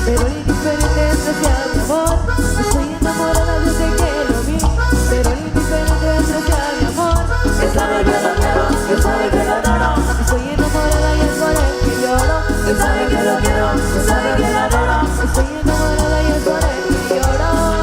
pero indiferente es hacia mi amor. Estoy enamorada desde que lo vi, pero indiferente es hacia mi amor. Él sabe que lo quiero, él sabe que lo adoro. Estoy enamorada y es por él que lloro. Él sabe que lo quiero, él sabe que lo adoro. Estoy enamorada y es por él que lloro.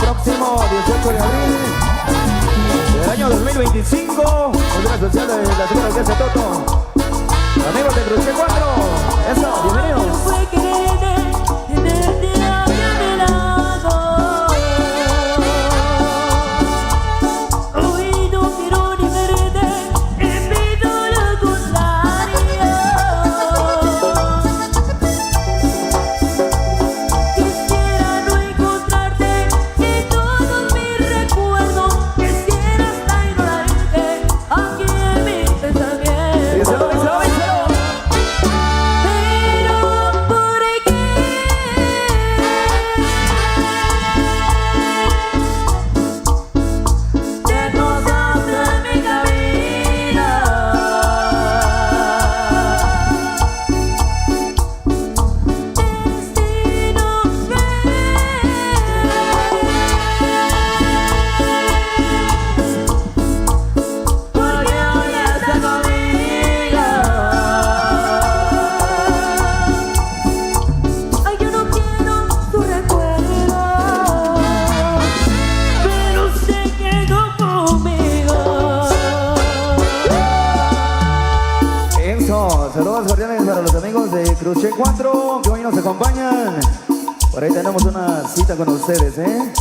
Próximo 18 de abril del año 2025, Cultura Social de la Segunda Orquesta Toto. Amigos de Cruce 4, eso, bienvenidos. Pensamiento Bienvenidos. Saludos cordiales para los amigos de Cruce 4 que hoy nos acompañan. Por ahí tenemos una cita con ustedes, ¿eh?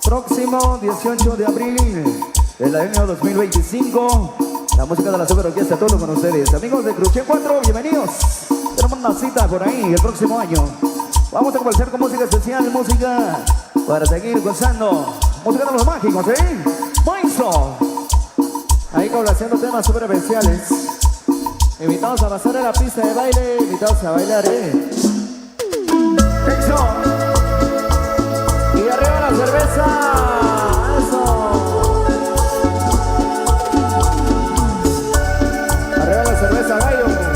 Próximo 18 de abril del año 2025. La música de la Super Orquesta Toto con ustedes. Amigos de Cruce 4, bienvenidos. Tenemos una cita por ahí el próximo año. Vamos a comenzar con música especial, música para seguir gozando. Música de los mágicos, ¿eh? Moiso. Ahí haciendo temas súper especiales. Invitados a pasar a la pista de baile, invitados a bailar, Eso. Y arriba la cerveza. Eso. Arriba la cerveza, gallo.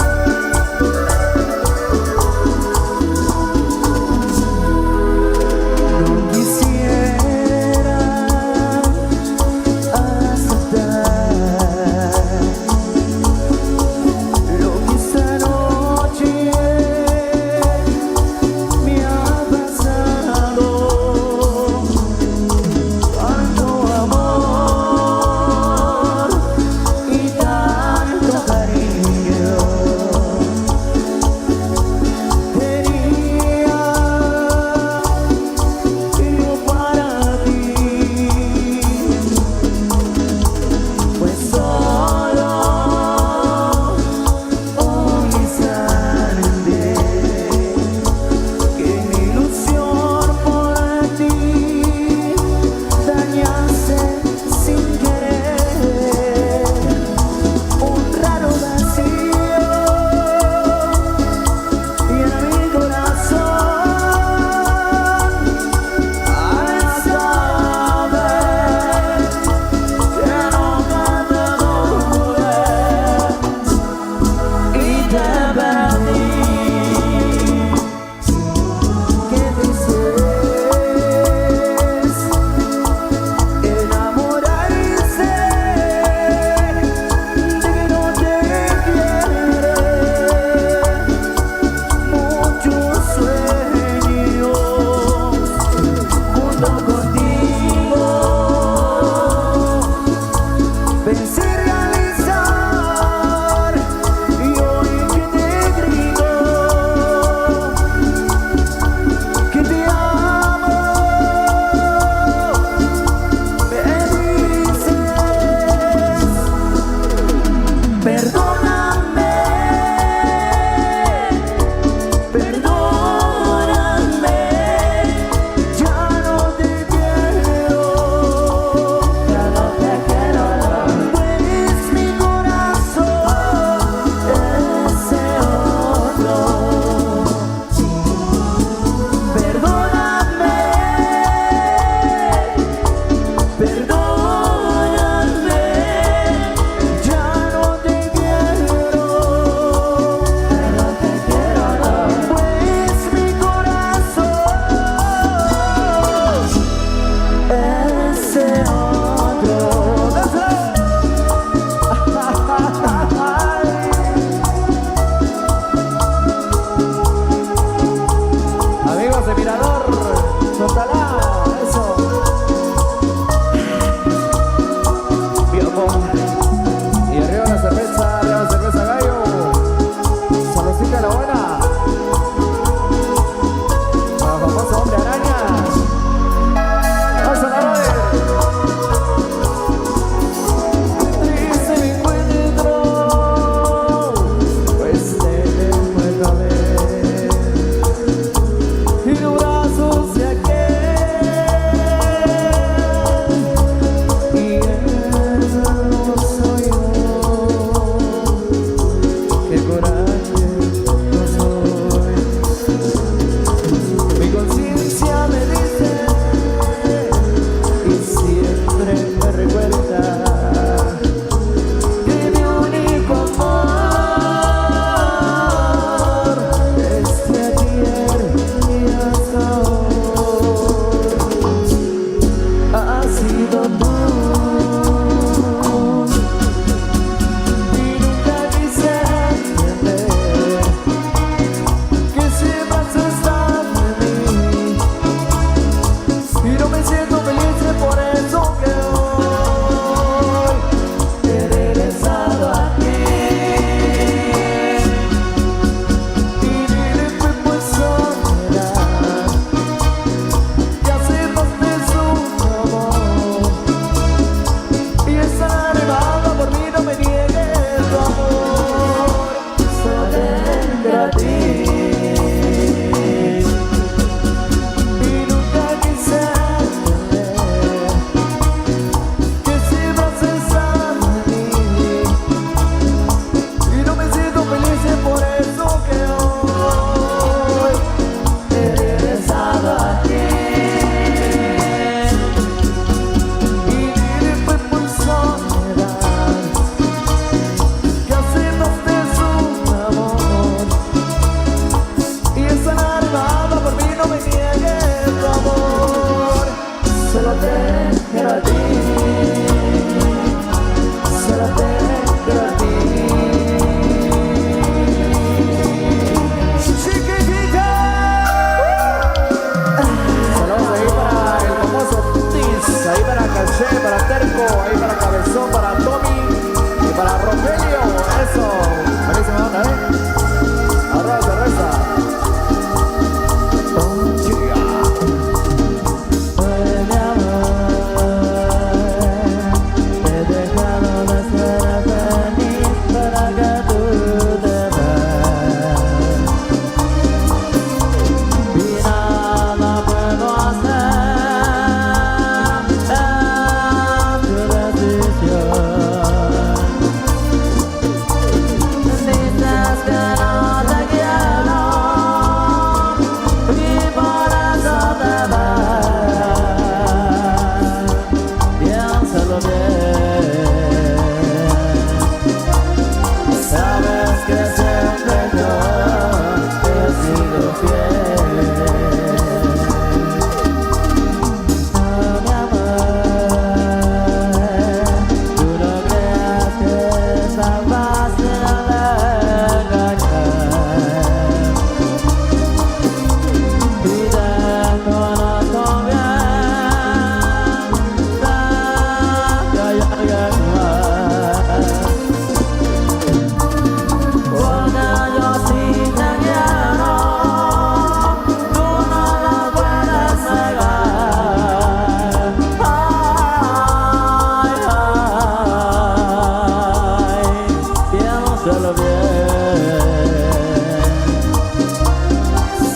solo bien.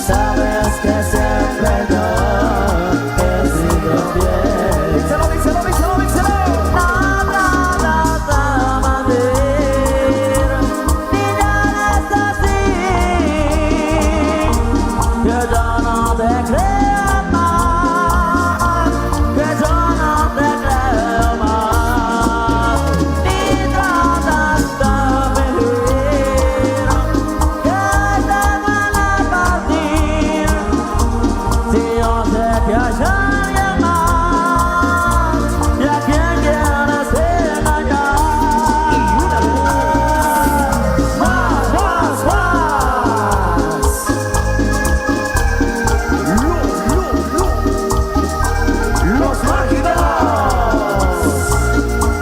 Sabes que siempre yo he sido fiel. Díselo, díselo, díselo, díselo. Nada, nada más decir, ni nada es así, que yo no te creo más, que yo no te creo más, ni tratas de fingir que te van a partir, si yo sé que hay alguien más y a quien quieres engañar. Más, más, más. Los mágicos.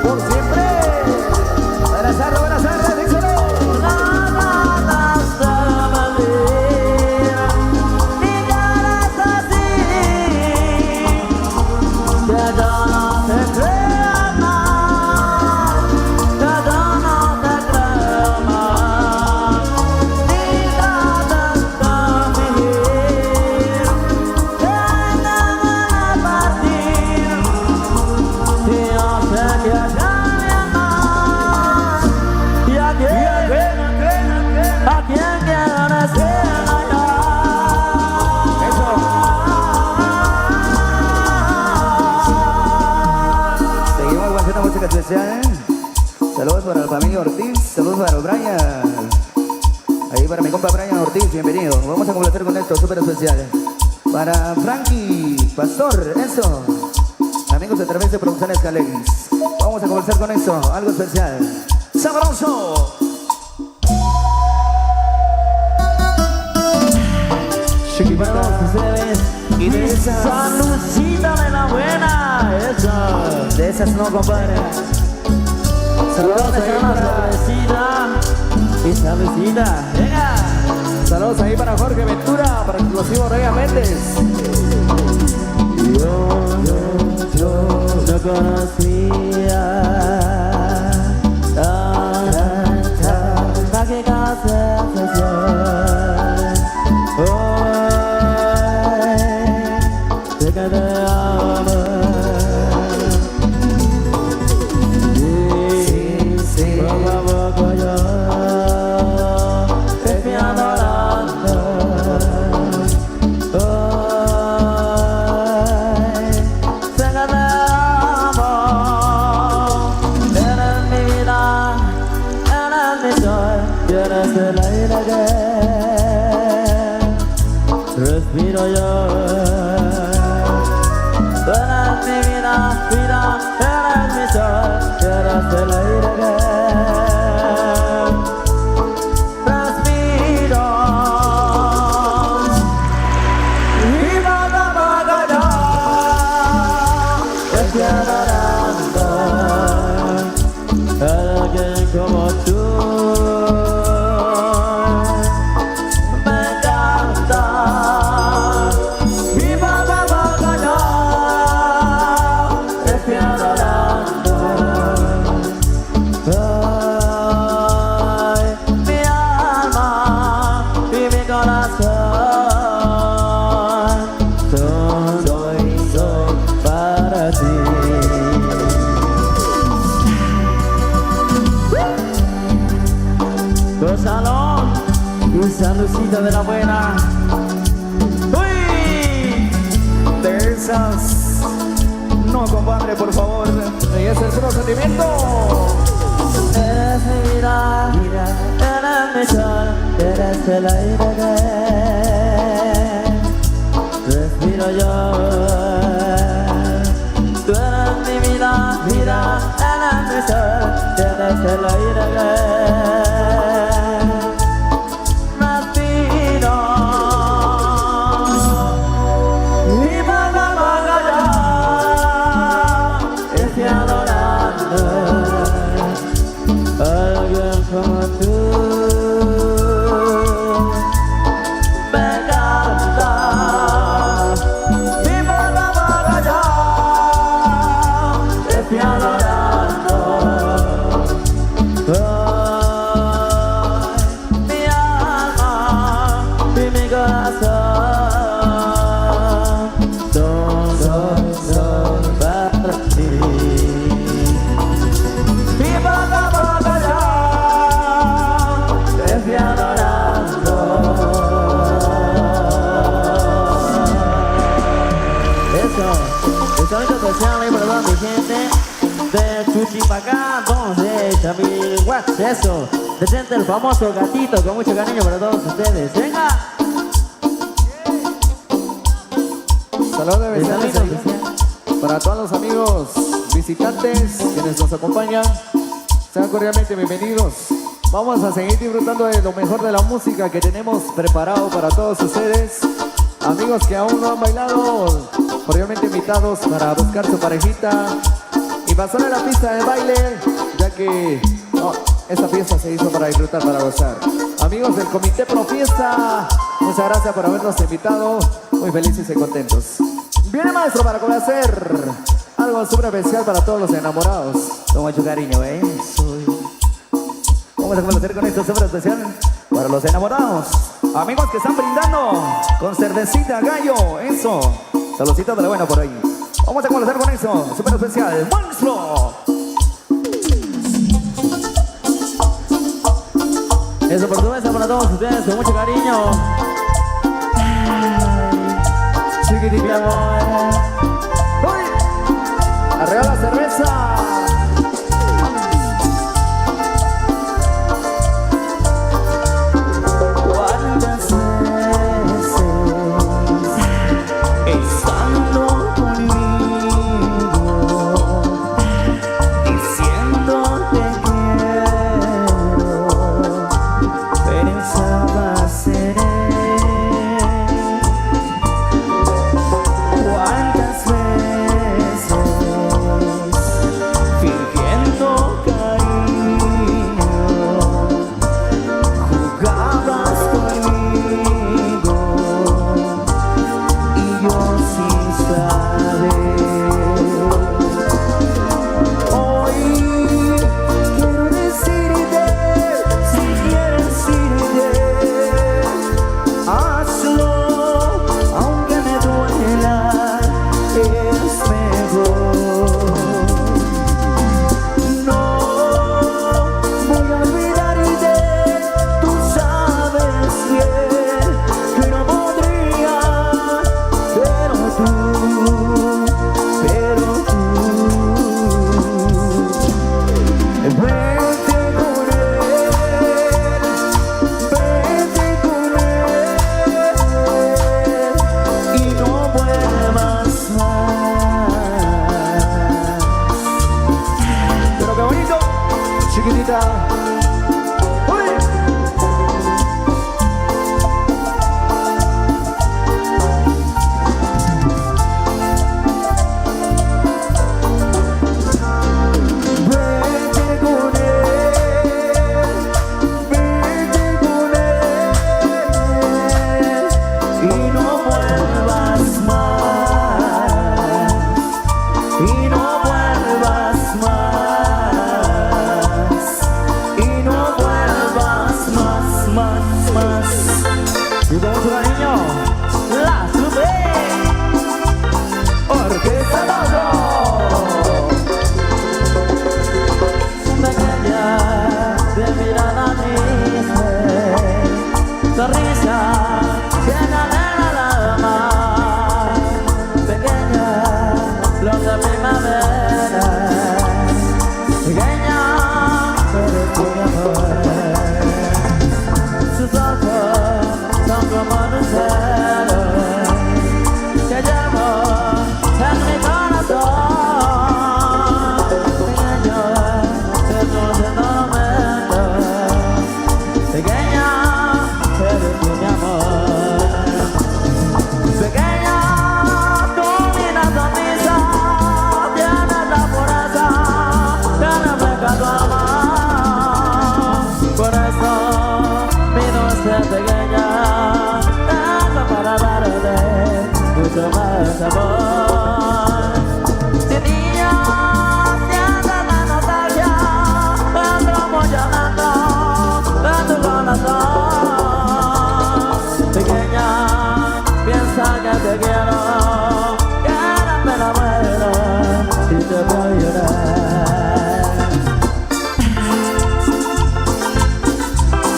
Por siempre. Buenas tardes, díselo. Nada de mentir, ni caras así, que yo no te creo más, que yo no te creo más, ni tratas de fingir que te van a partir, si yo sé que hay alguien más y a quien quieres engañar. Eso. Seguimos con esta música especial. Saludos para la familia Ortiz. Saludos para Brian. Ahí para mi compa Brian Ortiz, bienvenido. Vamos a complacer con esto, súper especial. Para Frankie Pastor, eso. Amigos de Través de Producciones Caleguis. Vamos a conversar con esto, algo especial. ¡Sabroso! Chiquipata. Y de esas, Salucita de la buena, esa. de esas no, compadre. Saludos Saludos a ahí la para, cervecita y salucita. Venga. saludos ahí para Jorge Ventura, para Explosivo Rey Méndez. Yo no conocía tanta mágica sensación. Hoy sé que te amo. Sí. Poco a poco yo te fui adorando. Hoy sé que te amo. Eres mi vida, eres mi sol, y eres el aire que respiro yo. Tú eres mi vida, vida, eres mi sol, y eres el aire que respiro. Y vaga, vaga yo, te estoy adorando. Alguien como tú me encanta. Y vaga, vaga yo, te estoy adorando. Ay, mi alma y mi corazón soy para ti. Gozalón y saludcita de la buena. ¡Uy! De esas. No, compadre, por favor. Ahí es el puro sentimiento. Eres mi vida, eres mi sol, eres el aire que respiro yo. Tú eres mi vida, vida, eres mi sol, eres el aire que respiro. Y vaga, vaga yo, te estoy adorando. Alguien como tú me encanta. Mi vaga, vaga yo, te estoy adorando. mi gente de Chuchipacá, entonces, Chamil, what's eso? Presente el famoso gatito con mucho cariño para todos ustedes. ¡Venga! Saludos de vecinos para todos los amigos visitantes quienes nos acompañan. Sean cordialmente bienvenidos. Vamos a seguir disfrutando de lo mejor de la música que tenemos preparado para todos ustedes. Amigos que aún no han bailado, cordialmente invitados para buscar su parejita y pasar a la pista de baile, ya que esta fiesta se hizo para disfrutar, para gozar. Amigos del Comité Pro Fiesta, muchas gracias por habernos invitado. Muy felices y contentos. Viene maestro para complacer algo súper especial para todos los enamorados. Con mucho cariño, Vamos a complacer con esto súper especial para los enamorados. Amigos que están brindando con cervecita gallo, eso. Saludcita de la buena por ahí. Vamos a complacer con eso, súper especial. ¡Maestro! Eso por supuesto para todos ustedes con mucho cariño. Chiquitita. ¡Uy! ¡Arriba la cerveza!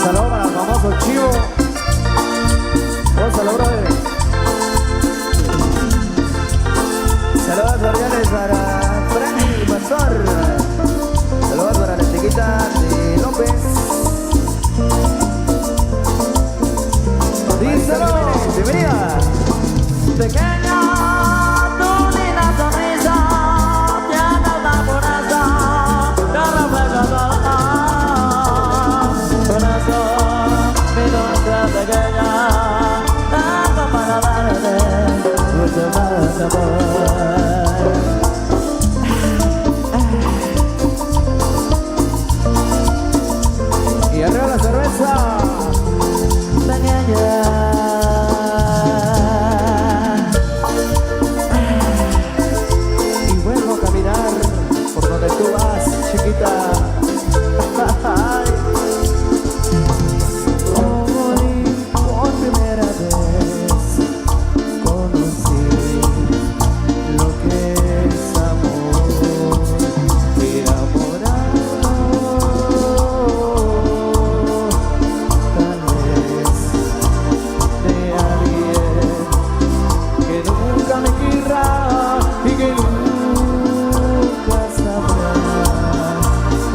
Saludos para el famoso Chivo. Saludos, brother. Saludos cordiales para cerveza. Y vuelvo a caminar por donde tú vas, chiquita. Hoy, por primera vez, conocí lo que es amor y enamorado. Tal vez de alguien que nunca me querrá y que nunca sabrá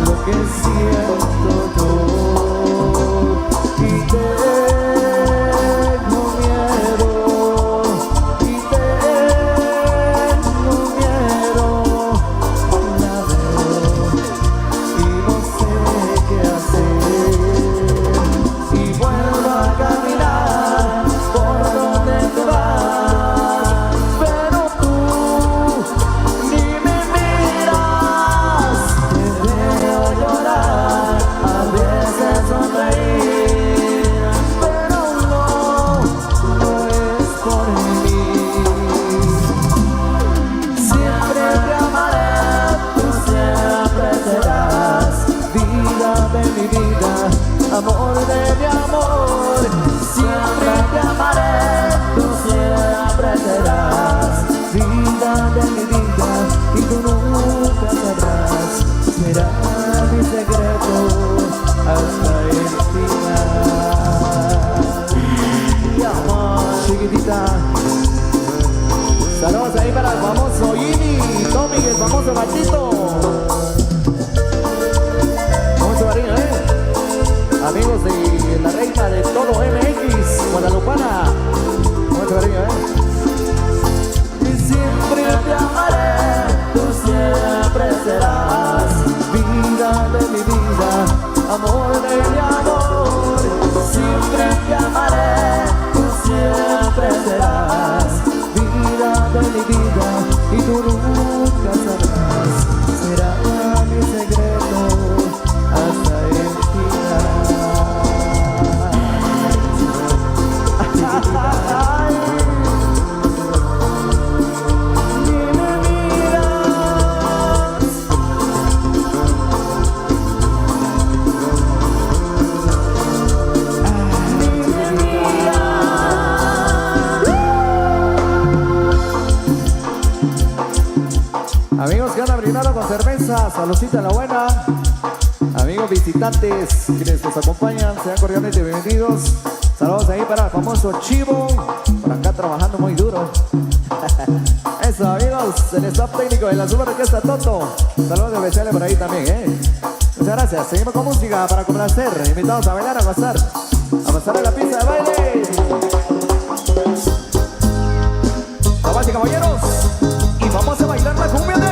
lo que siento yo. Y tengo miedo, la veo y no sé qué hacer. Y vuelvo a caminar por donde tú vas, pero tú ni me miras. Te veo llorar, a veces sonreír, pero no es por mí. Siempre te amaré, tú siempre serás vida de mi vida, amor de mi amor. Siempre te amaré, tú siempre serás vida de mi vida y tú nunca sabrás. Será mi secreto hasta el final. Mi amor, chiquitita. Saludos ahí para el famoso Jimmy, Tommy, el famoso gatito. Mucho cariño, amigos de la reina de todo MX, Guadalupana. Mucho cariño, Y siempre te amaré, tú siempre serás vida de mi vida, amor de mi amor. Siempre te amaré, tú siempre serás vida de mi vida y tú nunca sabrás. Será mi secreto hasta el final. Ni me miras, ni me miras. Amigos que andan brindando con cerveza, saludcita en la buena. Amigos visitantes quienes nos acompañan, sean cordialmente bienvenidos. Saludos ahí para el famoso Chivo, por acá trabajando muy duro. Eso, amigos, el staff técnico de la Super Orquesta Toto. Saludos especiales por ahí también, Muchas gracias. Seguimos con música para complacer. Invitados a bailar, a pasar en la pista de baile. Damas y caballeros, y vamos a bailar la cumbia de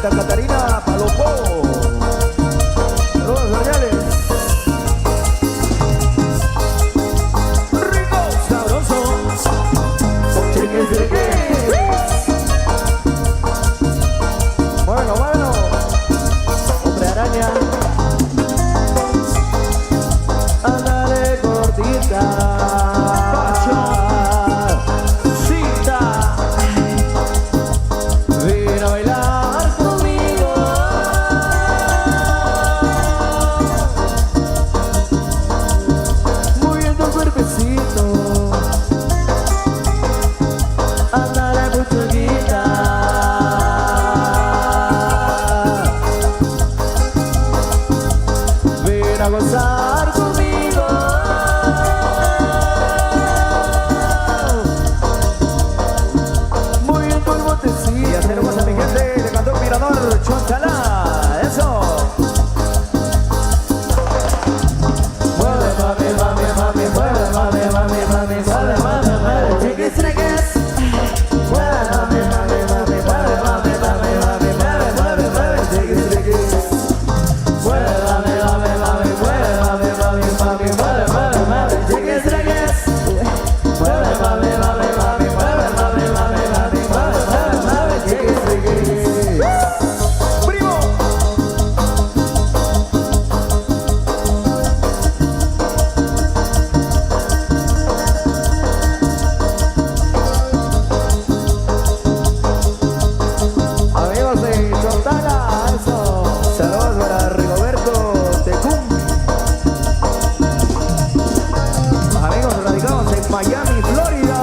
Santa Catarina, Palopó. Saludos cordiales. Rico, sabroso. Chiquis, chiquis. Bueno, bueno. Hombre araña. Ándale cortita. A gozar conmigo. Muy bien tu botecito. Y ya tenemos a mi gente de Cantón Mirador, Chonchalá. Eso. Mueve, mami, mami, mami, mueve, mami, mami, mami, mueve, mami, mami, chiquis, chiquis. Mueve, mami, mami, mami, mueve, mami, mami, mami, mueve, mueve, mueve, chiquis, chiquis. Mueve, mami, mami, mami, mueve, mami, mami, mami, mueve, mueve, mueve, chiquis, chiquis. Mueve, mami, mami, mami, mueve, mami, mami, mami, mueve, mueve, mueve, chiquis, chiquis. ¡Primo! Amigos de Chontala, eso. Saludos para Rigoberto Tecum. Amigos radicados en Miami, Florida.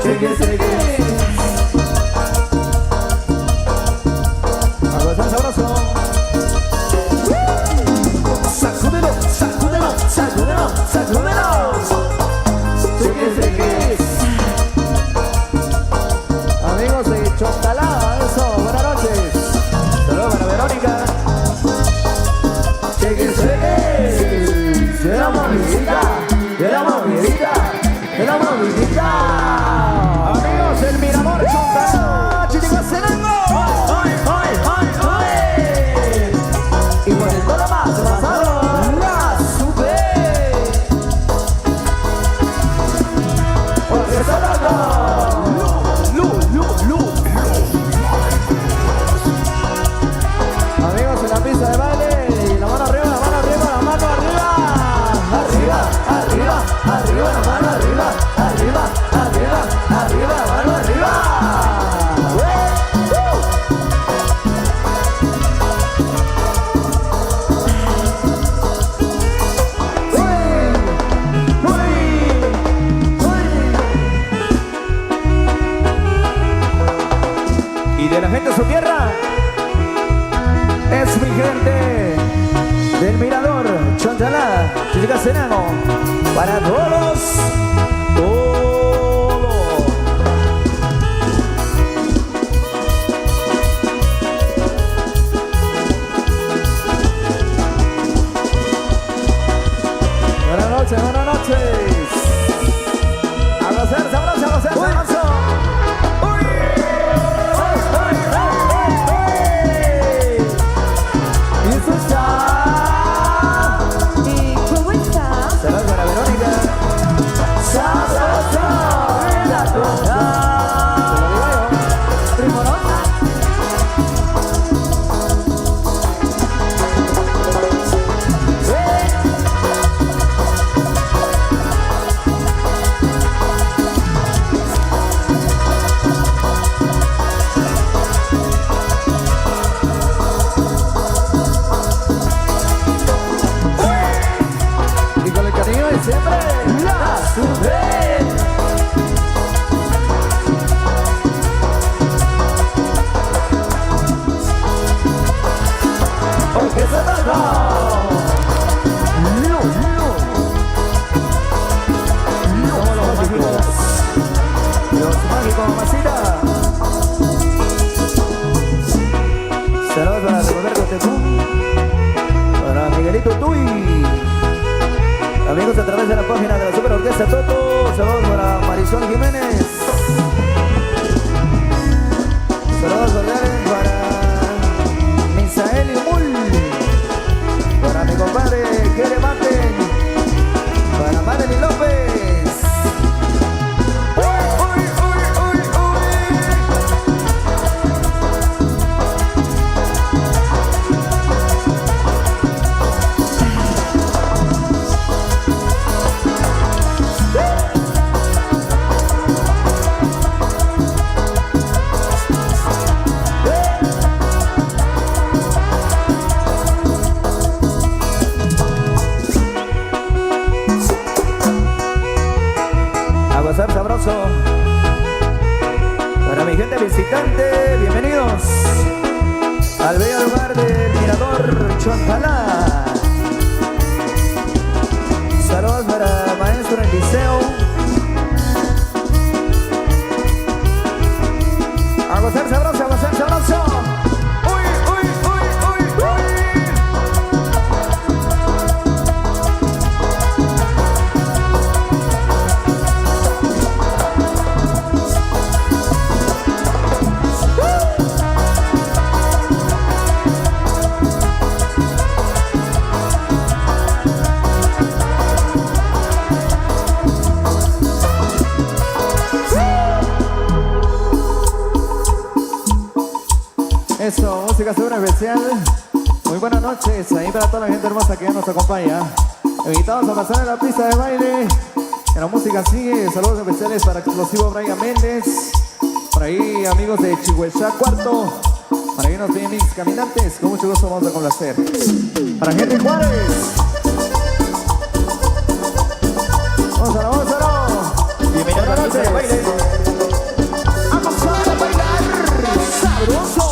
Chiquis, chiquis. A gozar sabroso. Sacúdelo, sacúdelo, sacúdelo, sacúdelo. Chiquis, chiquis. Amigos de Chontala, eso, buenas noches. Saludos para Verónica. Chiquis, chiquis. De la movidita, de la movidita, de la movidita. Amigos del Mirador, Chontala, Chichicastenango. ¡Hoy, hoy, hoy, hoy! Y por el todo más pasado, la sube. Porque está dando. Amigos en la pista de baile, y la mano arriba, la mano arriba, la mano arriba. Arriba, arriba, arriba, la mano arriba, arriba, arriba, arriba, la mano arriba. Y de la gente de su tierra es mi gente del Mirador, Chontala, Chichicastenango, para todos, todo. Buenas noches, buenas noches. A gozar sabroso, a gozar sabroso. ¿Y cómo está? Saludos para Verónica. Sabroso en la cosa. Primorosa. Y con el cariño de siempre, la sube. Porque se trata. Somos los mágicos. Los mágicos, mamacita. Saludos para Roberto Tecum. Para Miguelito Tuy. Amigos a través de la página de la Super Orquesta Toto. Saludos para Marisol Jiménez. aplauso. Para mi gente visitante, bienvenidos al bello lugar del Mirador Chontalá. Saludos para maestro en liceo. A gozar sabroso, a gozar sabroso. Uy, uy, uy, uy, uy. Eso, música segura especial. Muy buenas noches, ahí para toda la gente hermosa que ya nos acompaña. Invitados a pasar en la pista de baile. Que la música sigue. Saludos especiales para Explosivo Brian Méndez. Por ahí, amigos de Chihuahua Cuarto. Para ahí nos ven mis caminantes. Con mucho gusto vamos a complacer. Para gente Juárez. Vamos a la. Bienvenidos a la pista de baile. Vamos a bailar sabroso.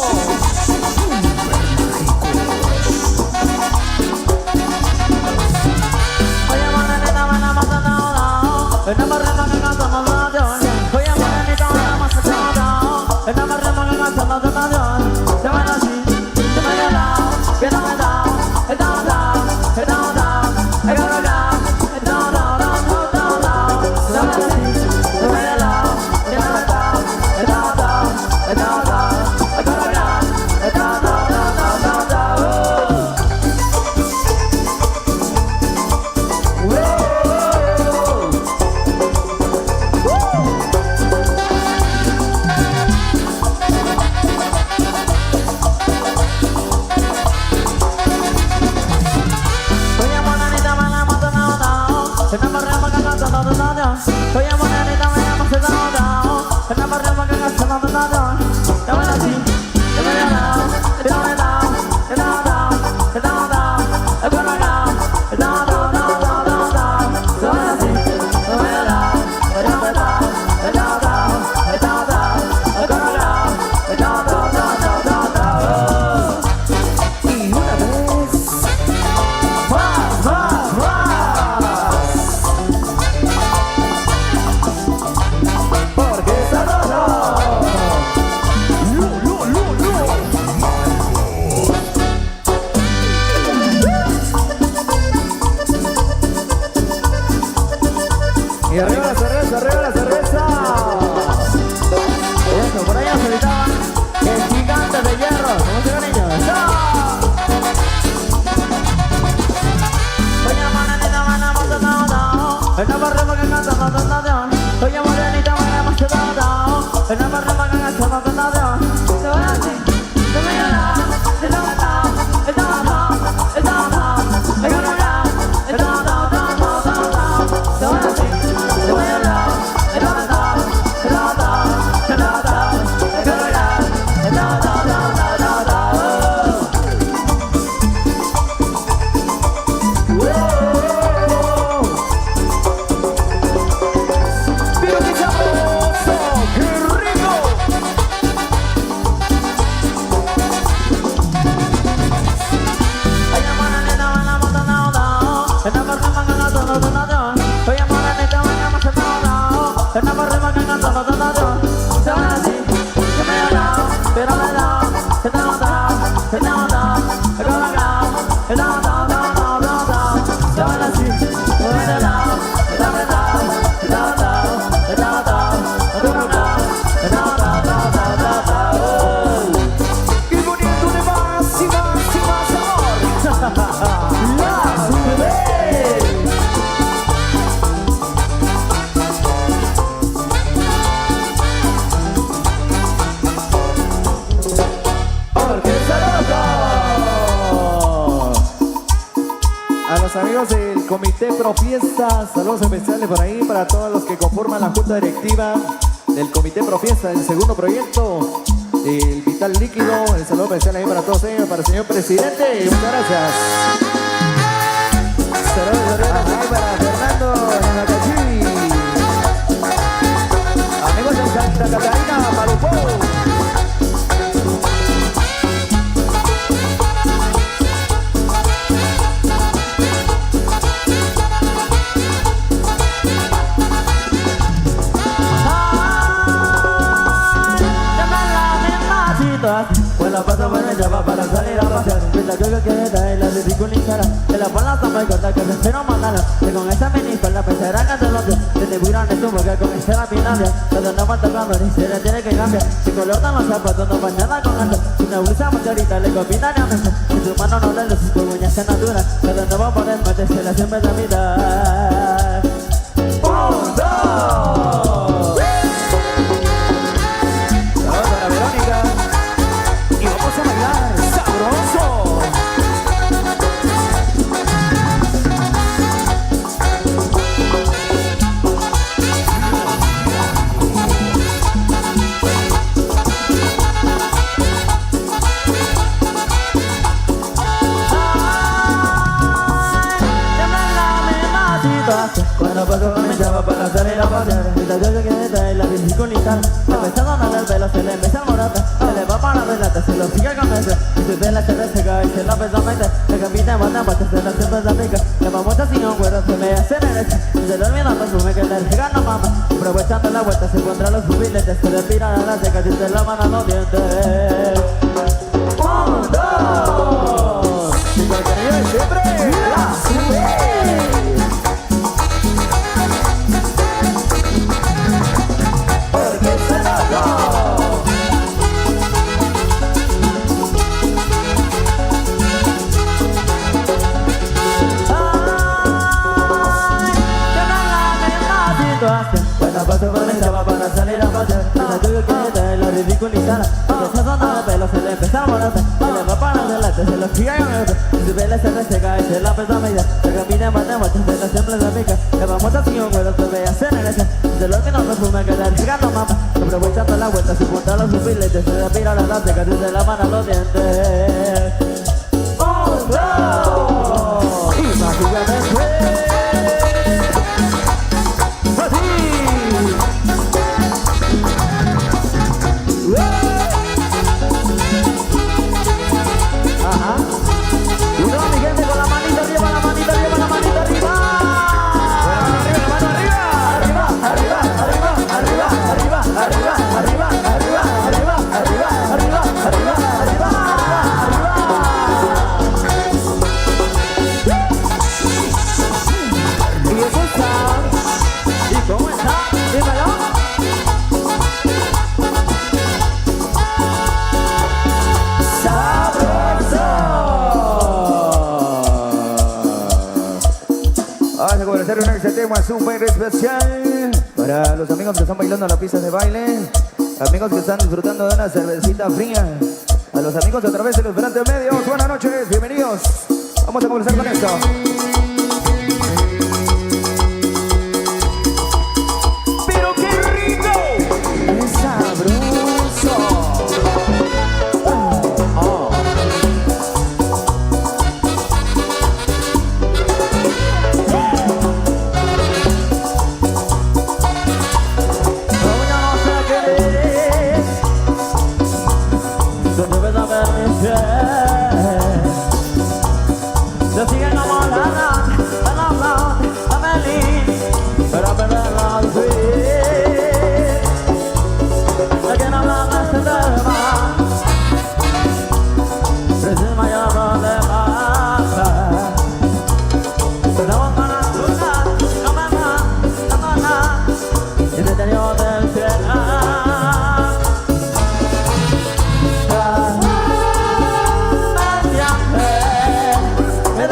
Y arriba la cerveza, arriba la cerveza. Eso, por allá se gritaba el gigante de hierro. ¿Cómo se llama, niños? Oye, morenita, bailamos de todo. En la barrera que canta todo el nadión. Oye, morenita, bailamos de todo. En la barrera que canta todo el nadión. Se va así, se me llama, se lo gana, es todo, es todo, es todo, es todo. Amigos del Comité Pro Fiesta, saludos especiales por ahí para todos los que conforman la junta directiva del Comité Pro Fiesta del segundo proyecto del Vital Líquido. El saludo especial ahí para todos ellos, para el señor presidente. Muchas gracias. Saludos ahí para Fernando Nakachi. Santa Catarina, Malupó. Pues la paso buena ya va para salir a pasear. Mientras yo que queda y la ridiculizará. De la bola tan muy corta que se espero mandarla. Que con esa minifalda pensarán que te lo dio. Que te miran en tu boca con esa lapinaria. Pero no falta cuando ni se le tiene que cambiar. Si colocan los zapatos no bañada con alto. Si una blusa mochorita le combinan a mesa. Si tu mano no le luce tu uña se natural. Pero no va a poder meterse la siempre de la mitad. ¡Un, dos! Saludos para Verónica. Y vamos a bailar sabroso. Cuando paso con mi chava para salir a pasear. Mientras yo que queda y la ridiculizar. Empezando a darle el pelo, se le empieza a morata. Se le va para la velata, se lo sigue con ese. Y su vela se le seca y se la empieza a meter. Se capita mata, pues se la siempre la pica. La mamota sin un cuero se me hace derecha. Y se le olvida el perfume que le regala mamá. Aprovechando la vuelta se encuentra los jubiletes. Se le tiran a la seca y se la van a los dientes. ¡Un, dos! Y con el cariño de siempre, la sube. Cuando paso con el chava para salir a pasear. Mientras yo que queda y la ridiculizara. Que se sonaba el pelo, se le empieza a morar. Se le va para adelante, se lo sigue con el. Y su vela se reseca y se la empieza a medir. Se camina más de muerte, se la siempre se pica. La mamota sin un cuero se ve hacer en ese. Se lo olvida el perfume que le regala mamá. Aprovechando la vuelta, se encuentra los jubiletes. Se le tira la seca y se la van a los dientes. ¡Un, dos! Y mágicamente. Ajá. Y toda mi gente con la manita arriba, la manita arriba, la manita arriba. La mano arriba, arriba, arriba, arriba, arriba, arriba, arriba, arriba, arriba, arriba, arriba, arriba, arriba, arriba, arriba. Y eso está. ¿Y cómo está? Dímelo. Vamos a comenzar un este tema súper especial para los amigos que están bailando en la pista de baile, amigos que están disfrutando de una cervecita fría, a los amigos a través de los grandes medios. Buenas noches, bienvenidos. Vamos a comenzar con esto. ¡Pero qué rico! ¡Es sabroso! Yo sigo enamorada, enamorada, Amelie, pero perderla al fin. No quiero hablar de este tema, encima ya no le pasa. Tenemos para cruzar, no me va, en el interior del cielo. Me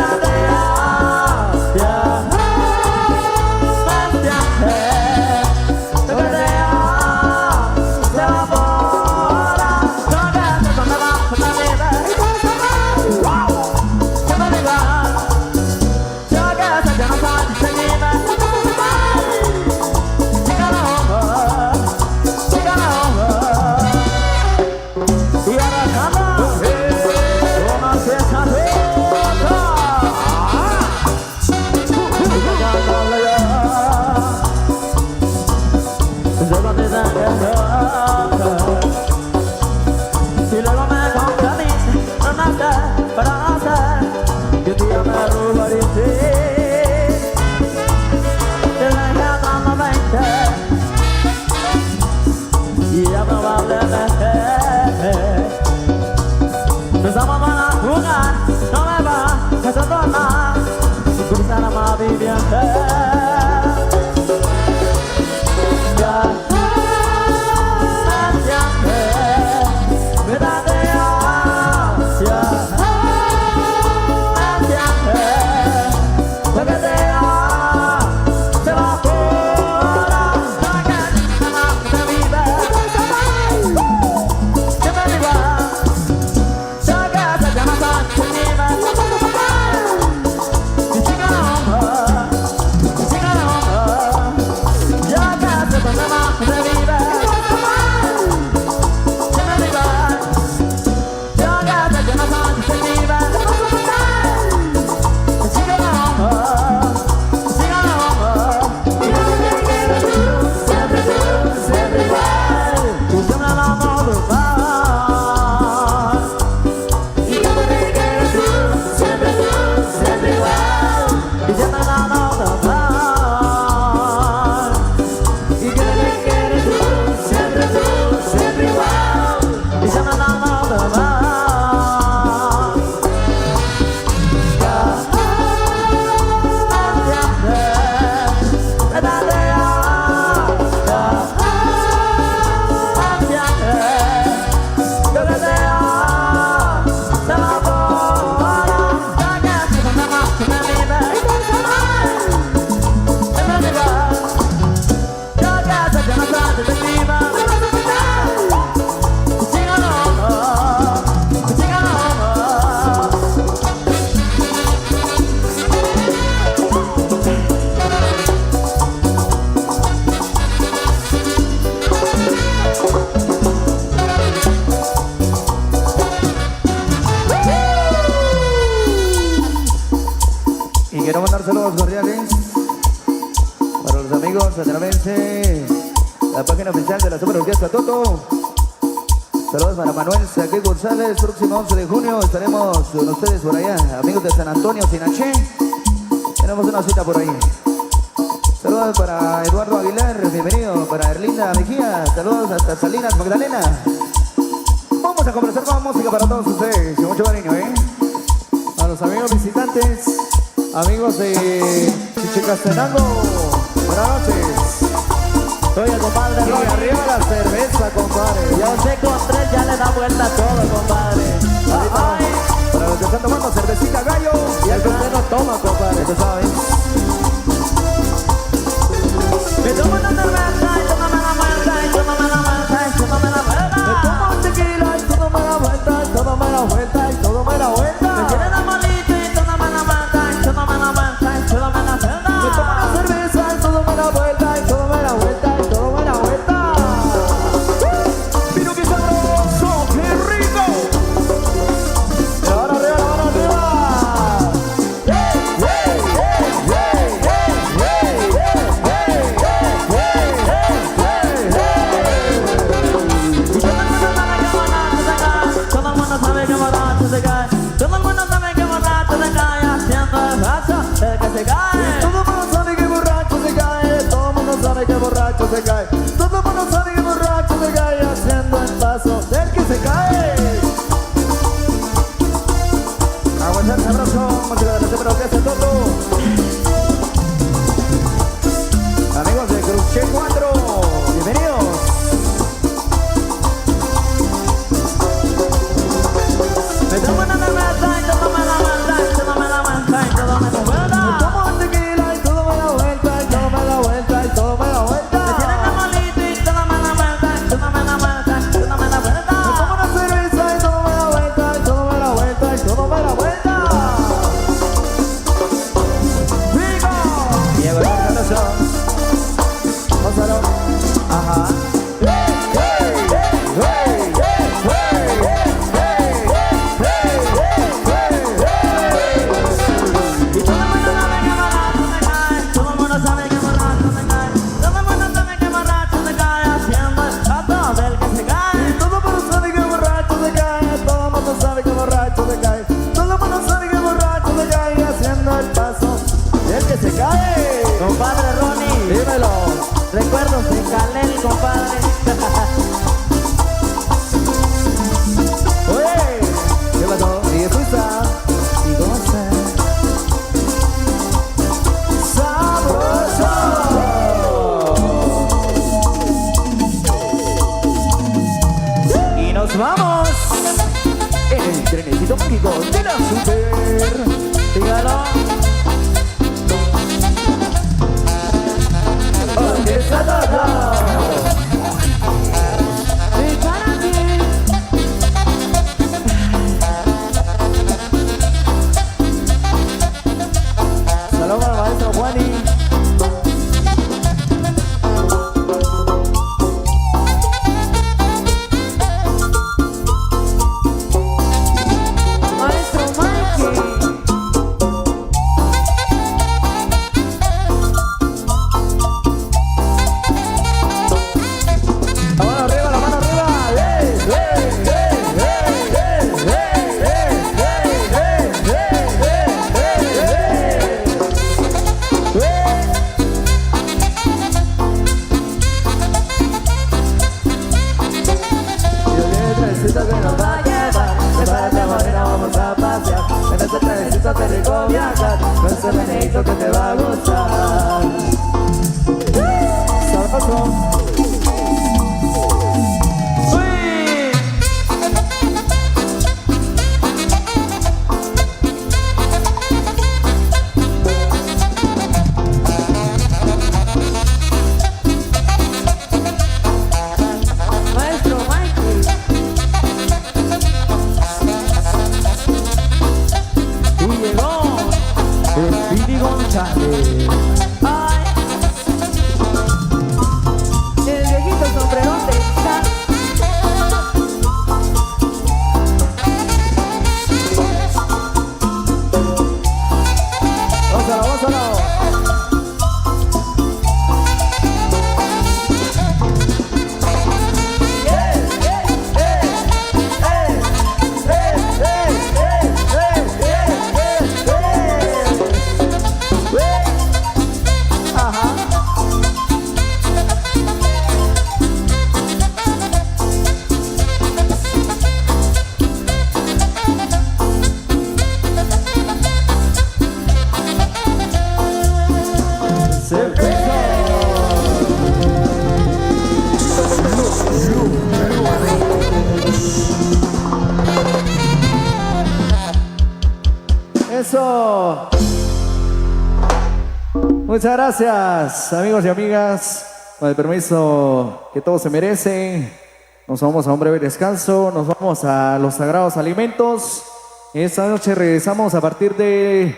quiero mandar saludos cordiales para los amigos a través de la página oficial de la Super Orquesta Toto. Saludos para Manuel Saqué González. Próximo 11 de junio estaremos con ustedes por allá. Amigos de San Antonio, Sinaché. Tenemos una cita por ahí. Saludos para Eduardo Aguilar, bienvenido. Para Erlinda Mejía, saludos hasta Salinas, Magdalena. Vamos a conversar con música para todos ustedes, con mucho cariño, A los amigos visitantes, amigos de Chichicastenango, buenas noches. Oye, compadre, Y arriba la cerveza, compadre. yo sé con 3 ya le da vuelta a todo, compadre. Ay, Para los que están tomando cervecita gallo, y el que usted no toma, compadre. ya saben. Me tomo una cerveza y tómame la vuelta, y tómame la vuelta, y tómame la vuelta. Me tomo un tequila y todo me da vuelta, y todo me da vuelta, y todo me da vuelta. Me tiene la bolita y tómame la vuelta, y tómame la vuelta, y tómame la vuelta. Me tomo una cerveza y todo me da vuelta, y todo me da vuelta, y todo me da vuelta. ¡Vino que sabroso! ¡Qué rico! La mano arriba, la mano arriba. Todo el mundo sabe que borracho se cae. Todo el mundo sabe que borracho se cae. Haciendo el paso del que se cae. Todo el mundo sabe que borracho se cae. Todo el mundo sabe que borracho se cae. Todo el mundo sabe que borracho se cae. Haciendo el paso del que se cae. Aguantar sabroso, música de la Super Orquesta Toto. Amigos de Cruche 4, bienvenidos. Me tomo una cerveza y tómame la vuelta, y tómame la vuelta, y tómame la vuelta. Me tomo un tequila y todo me da vuelta, y todo me da vuelta, y todo me da vuelta. Me tiene la bolita y tómame la vuelta, y tómame la vuelta, y tómame la vuelta. Me tomo una cerveza y todo me da vuelta, y todo me da vuelta, y todo me da vuelta. ¡Rico! Diego Hermoso. Gonzalo. Ajá. Y todo el mundo sabe que borracho se cae. Todo el mundo sabe que borracho se cae. Todo el mundo sabe que borracho se cae. Haciendo el paso del que se cae. Todo el mundo sabe que borracho se cae, todo el mundo sabe que borracho se cae, todo el mundo sabe que borracho se cae, haciendo el paso del que se cae. Compadre Ronnie, Dímelo. recuerdos de Calel, compadre. Oye, ¿qué pasó? Y disfruta y goza. ¡Sabroso! Y nos vamos en el trenecito mágico de la Super. Dígalo. Orquesta Toto. ¿Y para quién? Saludos al maestro Juani. Maestro Mikey. La mano arriba, la mano arriba. ¡Ey, ey, ey, ey, ey, Y el trenecito que nos va a llevar, prepárate morena, vamos a pasear. En este trenecito te rico viajar, con ese meneíto que te va a gustar. Sabroso. Maestro Mikey. Y llegó el Speedy González. Ay, El viejito sombrerote. Vamos a la Muchas gracias, amigos y amigas. Con el permiso que todos se merecen, nos vamos a un breve descanso, nos vamos a los sagrados alimentos. Esta noche regresamos a partir de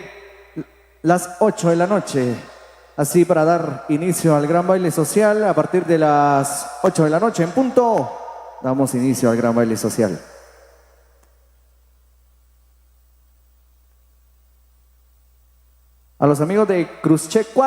las 8 de la noche. Así para dar inicio al gran baile social, a partir de las 8 de la noche en punto, damos inicio al gran baile social. A los amigos de Cruzche 4.